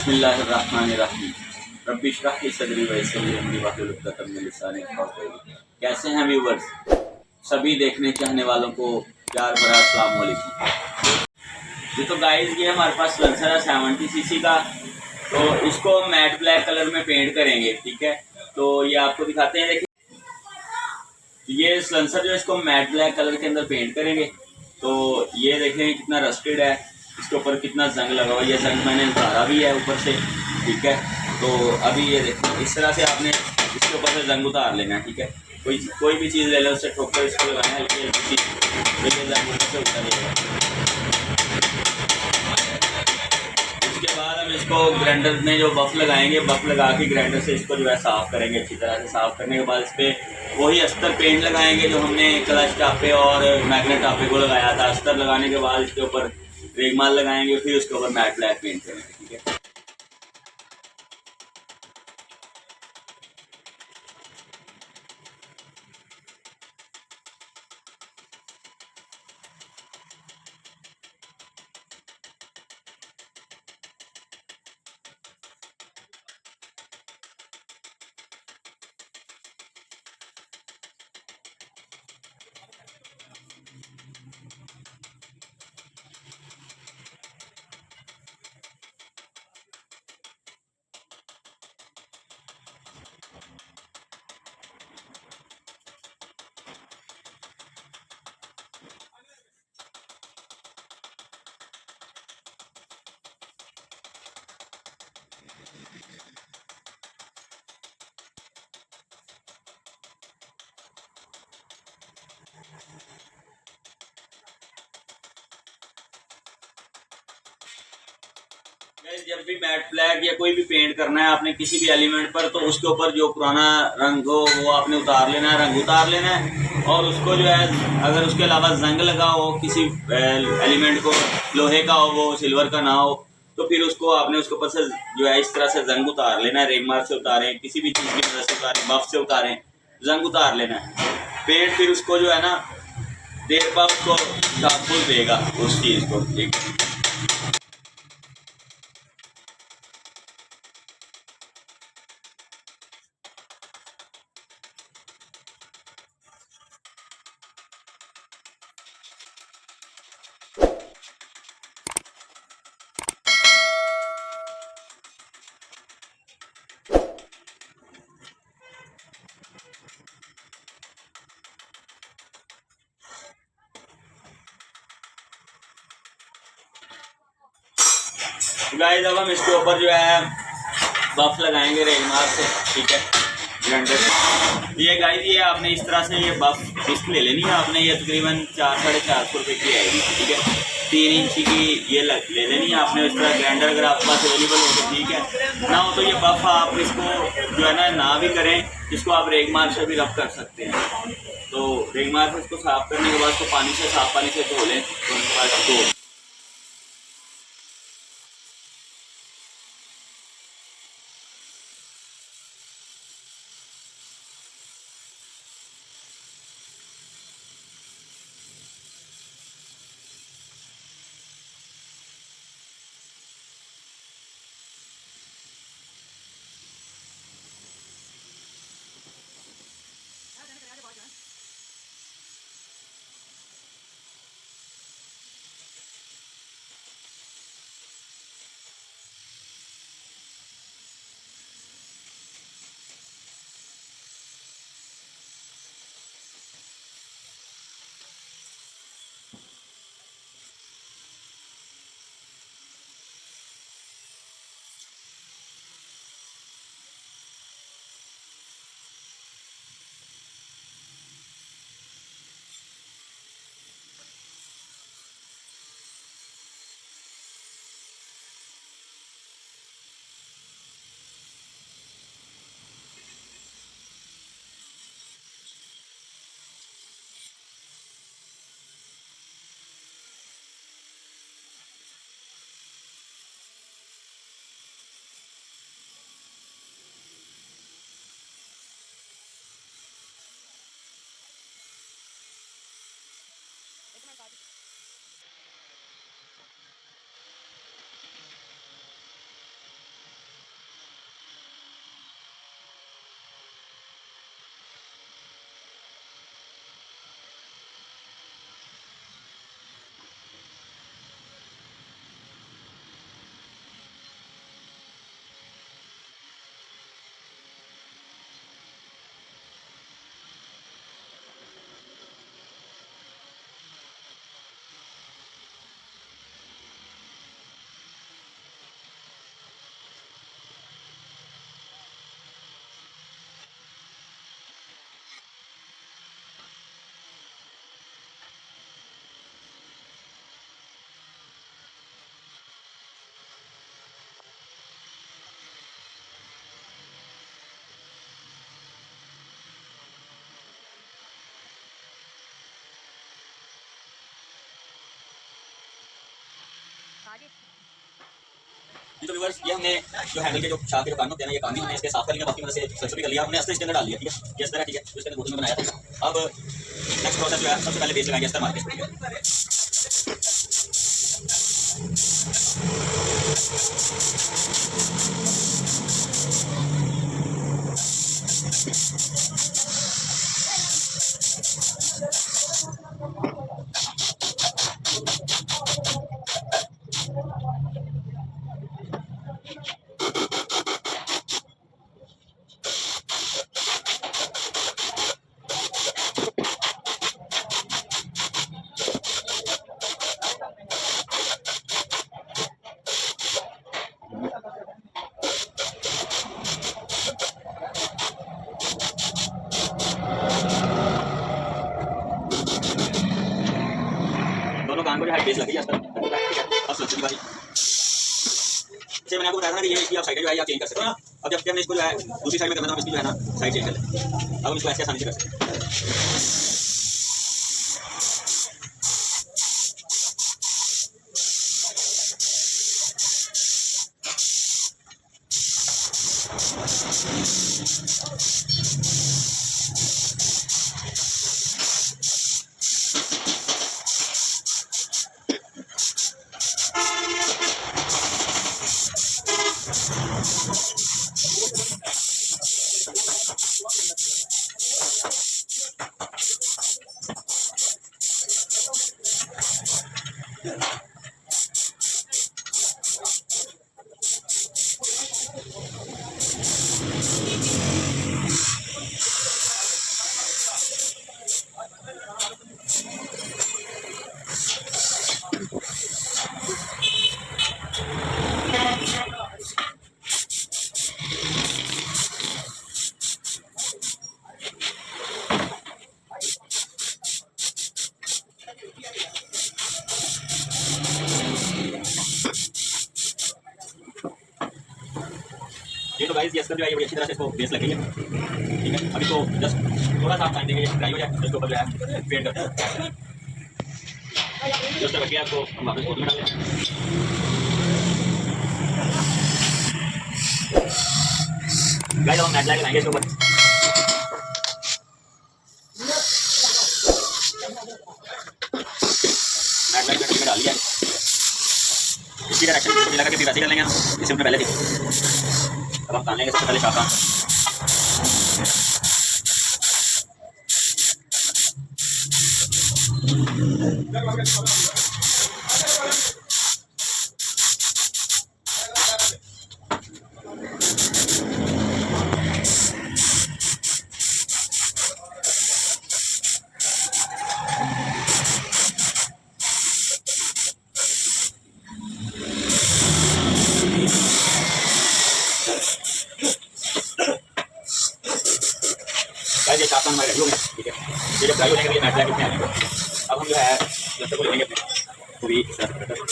बिस्मिल्लाहिर्रहमानिर्रहीम। रब्बि इश्रह ली सदरी वयस्सिर ली अमरी वाहलुल उक़दतम मिन लिसानी यफ़क़हू क़ौली। कैसे हैं व्यूवर्स? सभी देखने चाहने वालों को प्यार भरा अस्सलाम वालेकुम। ये तो गाइस ये हमारे पास सलेंसर है 70 सीसी का। तो इसको मैट ब्लैक कलर में पेंट करेंगे, ठीक है। तो ये आपको दिखाते हैं। देखिए ये सलेंसर जो है इसको मैट ब्लैक कलर के अंदर पेंट करेंगे। तो ये देखें कितना रस्टेड है, इसके ऊपर कितना जंग लगा हुआ है। ये जंग मैंने उतारा भी है ऊपर से, ठीक है। तो अभी ये देखो इस तरह से आपने इसके ऊपर से जंग उतार लेना है, ठीक है। कोई भी चीज़ ले लो, उससे ठोकर इसको लगाना है हल्की हल्की सी, तो ये जंग ऊपर से उतारेगा। उसके बाद हम इसको ग्राइंडर में जो बफ लगाएंगे, बफ लगा के ग्राइंडर से इसको जो है साफ़ करेंगे अच्छी तरह से। साफ़ करने के बाद इस पर वही अस्तर पेंट लगाएंगे जो हमने क्लच टापे और मैग्नेट टापे को लगाया था। अस्तर लगाने के बाद इसके ऊपर रेगमाल लगाएंगे, फिर उसके ऊपर मैट ब्लैक पेंट करेंगे, ठीक है। जब भी मैट ब्लैक या कोई भी पेंट करना है आपने किसी भी एलिमेंट पर, तो उसके ऊपर जो पुराना रंग हो वो आपने उतार लेना है, रंग उतार लेना है। और उसको जो है अगर उसके अलावा जंग लगा हो किसी एलिमेंट को, लोहे का हो वो सिल्वर का ना हो, तो फिर उसको आपने उसके ऊपर से जो है इस तरह से जंग उतार लेना है। रेगमार से उतारें, किसी भी चीज़ की मदद से उतारें, बफ से उतारें, जंग उतार लेना है। पेंट फिर उसको जो है ना देर बाद उसको तहफ़्फ़ुज़ देगा उस चीज़ को, ठीक। गाइस अब हम इसके ऊपर जो है बफ लगाएंगे रेगमार से, ठीक है, ग्राइंडर। ये गाइस ये आपने इस तरह से ये बफ डिस्क ले लेनी है आपने। ये तकरीबन 400-450 रुपये की आएगी, ठीक है। 3 इंची की ये ले लेनी है आपने। इस तरह ग्राइंडर अगर आपके पास अवेलेबल हो तो ठीक है, ना हो तो ये बफ आप इसको जो है ना भी करें, इसको आप रेगमार से भी रब कर सकते हैं। तो रेगमार से इसको साफ़ करने के बाद इसको पानी से, साफ़ पानी से धो लें, तो उनके बाद इसको तो व्यूअर्स ये हमने जो हैंडल के जो शाफ्ट के जो कान होते हैं ना, ये कान भी हमने इसके साफ कर लिया, बाकी मदद से सक्सेस भी कर लिया, हमने अस्तर इसके अंदर डाल दिया। ठीक है, ये इस तरह, ठीक है, इसके अंदर बोतल में बनाया था। अब नेक्स्ट प्रोसेस जो है, सबसे पहले बेस लगाएंगे अस्तर मार के। दोनों कान को जो है बेस लगी है अस्तर। अब सोचने की बारी, जैसे मैंने आपको बताया था ना कि ये आप साइड जो है आप चेंज कर सकते हैं। अब जब हमने इसको जो है दूसरी साइड में करना था, हम इसकी जो है ना साइड चेंज कर लें। अब हम इसको ऐसे आसानी से कर सकते हैं। ये तो गाइस ये अस्तर जो है ये बड़ी अच्छी तरह से इसको बेस लग गई है। ठीक है, अभी तो जस्ट थोड़ा सा आप टाइम देंगे, ड्राई हो जाए, इसके ऊपर जो है पेंट करते हैं। जस्ट रखिए, आपको हम वापस बोतल में डाल दें। गाइस हम मैट लगाएंगे इसके ऊपर। मैट में डाल लिया, इसी डायरेक्शन में लगा के फिर ऐसे कर लेंगे हम, जैसे हमने पहले थी। अब हम कान लेंगे सबसे पहले शाखा। ये शाखा हमारे रेडी हो गए। ठीक है, ये जब ड्राई हो जाएंगे, ये मैट लगा के आएंगे। अब हम जो है लस्टर को लेंगे अपने, वो भी इस तरह से करते हैं।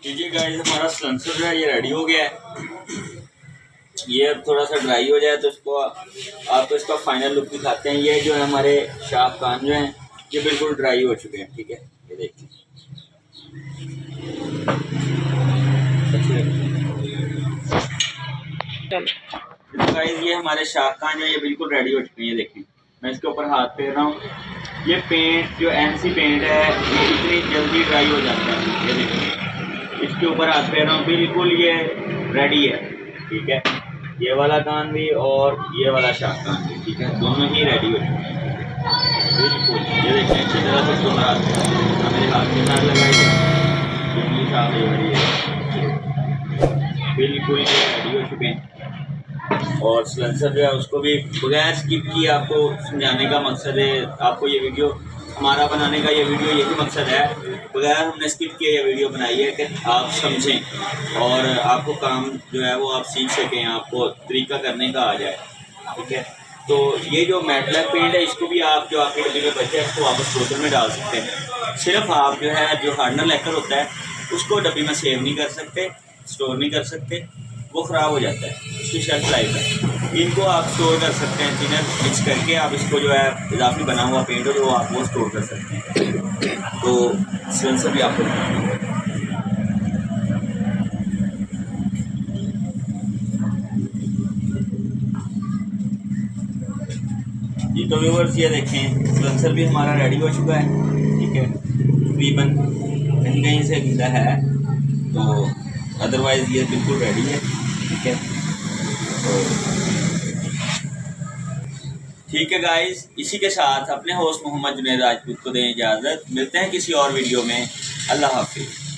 जी गाइस, हमारा सलेंसर जो है ये रेडी हो गया है। ये अब थोड़ा सा ड्राई हो जाए तो इसको आपको इसका फाइनल लुक दिखाते हैं। ये जो है हमारे शार्क कान जो हैं ये बिल्कुल ड्राई हो चुके हैं। ठीक है, ये देखिए। गाइस, ये हमारे शार्क कान जो है ये बिल्कुल रेडी हो चुके हैं। ये देखिए, मैं इसके ऊपर हाथ फेर रहा हूँ। ये पेंट जो एनसी पेंट है ये इतनी जल्दी ड्राई हो जाता है। ये देखिए, इसके ऊपर हाथ फेर रहा हूँ, बिल्कुल ये रेडी है। ठीक है, ये वाला कान भी और ये वाला शार्क कान भी। ठीक है, दोनों ही रेडी हो चुके हैं बिल्कुल। ये देखिए, अच्छी तरह से इसको मेरे हाथ के साथ लगाइए। इंग्लिश आ गई बड़ी है, बिल्कुल ये रेडी हो चुके हैं। और सलेंसर जो है उसको भी बगैर स्किप किए आपको समझाने का मकसद है। आपको ये वीडियो हमारा बनाने का ये वीडियो यही मकसद है, बगैर हमने स्किप किए ये वीडियो बनाई है कि आप समझें और आपको काम जो है वो आप सीख सकें, आपको तरीका करने का आ जाए। ठीक है, तो ये जो मेटलैक पेंट है इसको भी आप जो आपके डब्बे में बचे हैं इसको वापस बोतल में डाल सकते हैं। सिर्फ आप जो है जो हार्डनर लेकर होता है उसको डब्बे में सेव नहीं कर सकते, स्टोर नहीं कर सकते, वो ख़राब हो जाता है, उसकी शेल्फ लाइफ है। इनको आप स्टोर कर सकते हैं, थिनर मिक्स करके आप इसको जो है इजाफी बना हुआ पेंट हो जो आप वो स्टोर कर सकते हैं। तो सेंसर भी आपको जी। तो व्यूअर्स ये देखें, सेंसर भी हमारा रेडी हो चुका है। ठीक है, तकरीबन कहीं कहीं से गीला है तो अदरवाइज़ ये बिल्कुल रेडी है। ठीक है, तो ठीक है गाइस, इसी के साथ अपने होस्ट मोहम्मद जुनैद राजपूत को दें इजाज़त। मिलते हैं किसी और वीडियो में। अल्लाह हाफिज़।